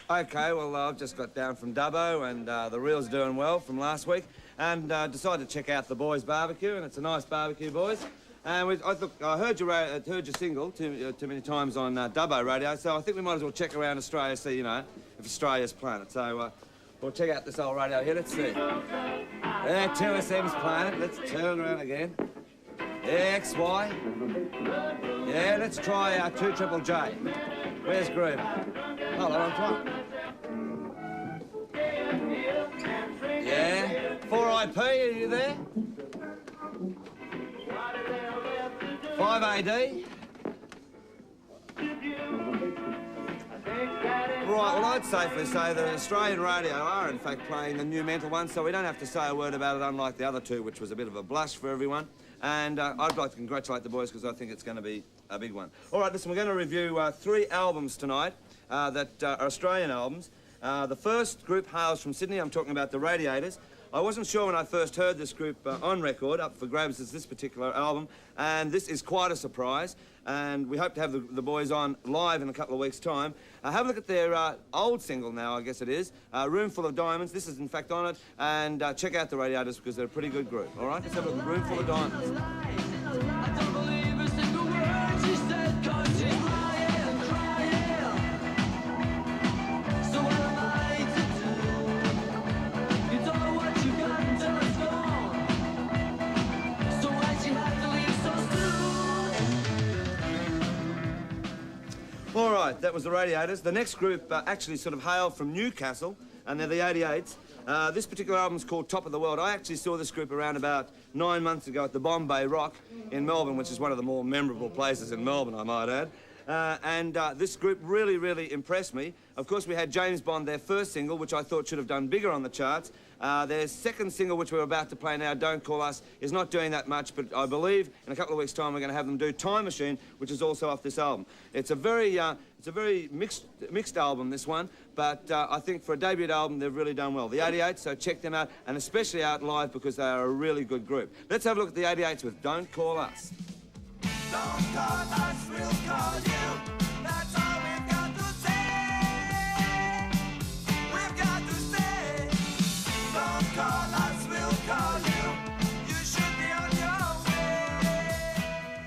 Okay, well, I've just got down from Dubbo and the reel's doing well from last week and decided to check out the boys' barbecue, and it's a nice barbecue, boys. And I heard your single too many times on Dubbo radio, so I think we might as well check around Australia, see, you know, if Australia's playing it. So we'll check out this old radio here. Let's see. There, 2SM's playing it. Let's turn around again. XY. Yeah, let's try 2JJJ. Where's Groove? Hold on, I'm Yeah. 4IP, are you there? 5AD. Right, well, I'd safely say that Australian radio are, in fact, playing the new mental one, so we don't have to say a word about it, unlike the other two, which was a bit of a blush for everyone. And I'd like to congratulate the boys because I think it's going to be a big one. All right, listen, we're going to review 3 albums tonight that are Australian albums. The first group hails from Sydney. I'm talking about the Radiators. I wasn't sure when I first heard this group on record. Up for grabs is this particular album, and this is quite a surprise, and we hope to have the boys on live in a couple of weeks' time. Have a look at their old single now, I guess it is, Roomful of Diamonds. This is in fact on it, and check out the Radiators because they're a pretty good group. All right, let's have a look at Roomful of Diamonds. All right, that was the Radiators. The next group actually sort of hail from Newcastle, and they're the 88s. This particular album's called Top of the World. I actually saw this group around about 9 months ago at the Bombay Rock in Melbourne, which is one of the more memorable places in Melbourne, I might add. This group really, really impressed me. Of course, we had James Bond, their first single, which I thought should have done bigger on the charts. Their second single, which we're about to play now, Don't Call Us, is not doing that much, but I believe in a couple of weeks' time we're going to have them do Time Machine, which is also off this album. It's a very mixed album, this one, but I think for a debut album they've really done well. The 88s, so check them out, and especially out live because they are a really good group. Let's have a look at the 88s with Don't Call Us. Don't call us, we'll call you. That's all we've got to say. We've got to say. Don't call us, we'll call you. You should be on your way.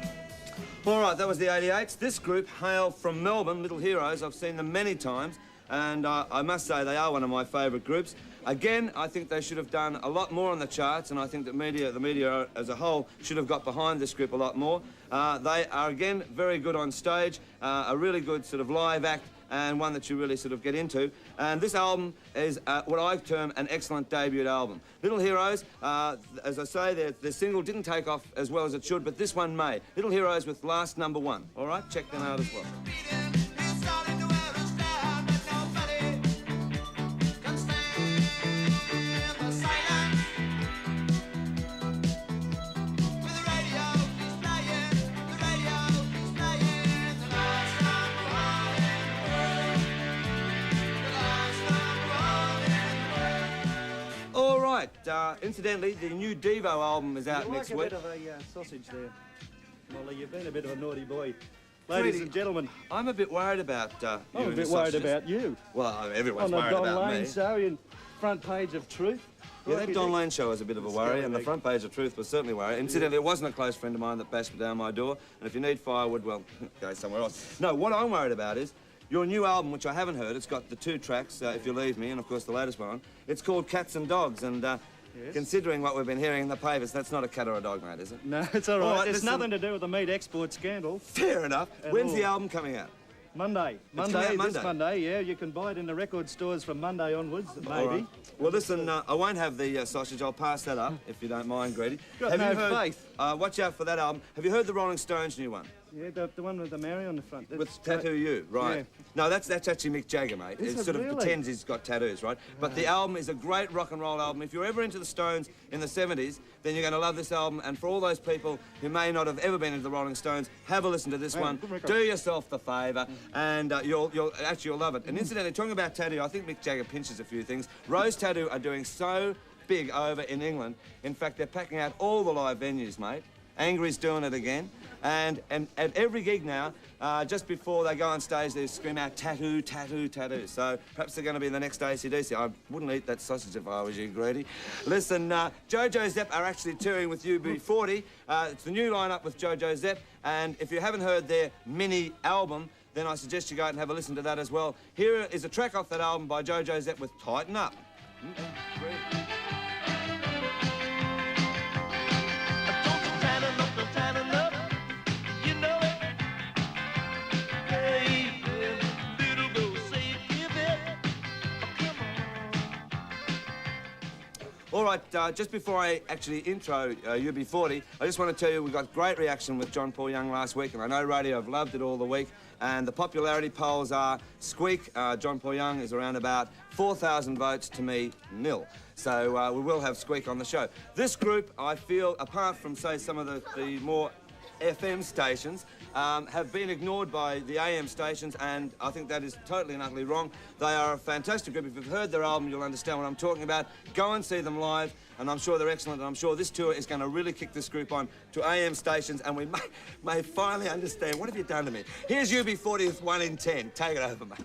All right, that was the 88s. This group hail from Melbourne, Little Heroes. I've seen them many times, and I must say they are one of my favourite groups. Again, I think they should have done a lot more on the charts, and I think that the media as a whole should have got behind this group a lot more. They are, again, very good on stage, a really good sort of live act, and one that you really sort of get into. And this album is what I term an excellent debut album. Little Heroes, as I say, their single didn't take off as well as it should, but this one may. Little Heroes with Last Number One. All right, check them out as well. Incidentally, the new DEVO album is out next week. You like a bit of a sausage there, Molly. You've been a bit of a naughty boy. Ladies and gentlemen. I'm a bit worried about you. I'm a bit worried about you. Well, everyone's on worried about me. On the Don Lane show in front page of Truth. Yeah, that Don Lane show was a bit of a worry, and the front page of Truth was certainly worried. Incidentally, it wasn't a close friend of mine that bashed down my door, and if you need firewood, well, go somewhere else. No, what I'm worried about is your new album, which I haven't heard. It's got the 2 tracks, If You Leave Me, and of course the latest one. It's called Cats and Dogs, and yes. Considering what we've been hearing in the papers, that's not a cat or a dog, mate, is it? No, it's all right. It's nothing to do with the meat export scandal. Fair enough. When's the album coming out? Monday. This Monday, yeah. You can buy it in the record stores from Monday onwards, maybe. Right. Well, listen, I won't have the sausage. I'll pass that up, if you don't mind, Greedy. Got no faith. Watch out for that album. Have you heard the Rolling Stones' new one? Yeah, the one with the Mary on the front. With Tattoo You, right. Yeah. No, that's actually Mick Jagger, mate. Is it sort really? of pretends he's got tattoos, right? But the album is a great rock and roll album. If you're ever into the Stones in the 70s, then you're going to love this album. And for all those people who may not have ever been into the Rolling Stones, have a listen to this one. Do yourself the favour, and you'll love it. And incidentally, talking about tattoo, I think Mick Jagger pinches a few things. Rose Tattoo are doing so big over in England. In fact, they're packing out all the live venues, mate. Angry's doing it again. And at every gig now, just before they go on stage, they scream out tattoo, tattoo, tattoo. So perhaps they're going to be the next AC/DC. I wouldn't eat that sausage if I was you, Greedy. Listen, Jo Zep are actually touring with UB40. It's the new lineup with Jo Zep. And if you haven't heard their mini album, then I suggest you go out and have a listen to that as well. Here is a track off that album by Jo Zep with Tighten Up. All right, just before I actually intro UB40, I just want to tell you we got great reaction with John Paul Young last week, and I know radio have loved it all the week. And the popularity polls are Squeak, John Paul Young is around about 4,000 votes to me, 0. So we will have Squeak on the show. This group, I feel, apart from, say, some of the more FM stations, have been ignored by the AM stations, and I think that is totally and utterly wrong. They are a fantastic group. If you've heard their album, you'll understand what I'm talking about. Go and see them live, and I'm sure they're excellent, and I'm sure this tour is going to really kick this group on to AM stations, and we may finally understand. What have you done to me? Here's UB40 with 1 in 10. Take it over, mate.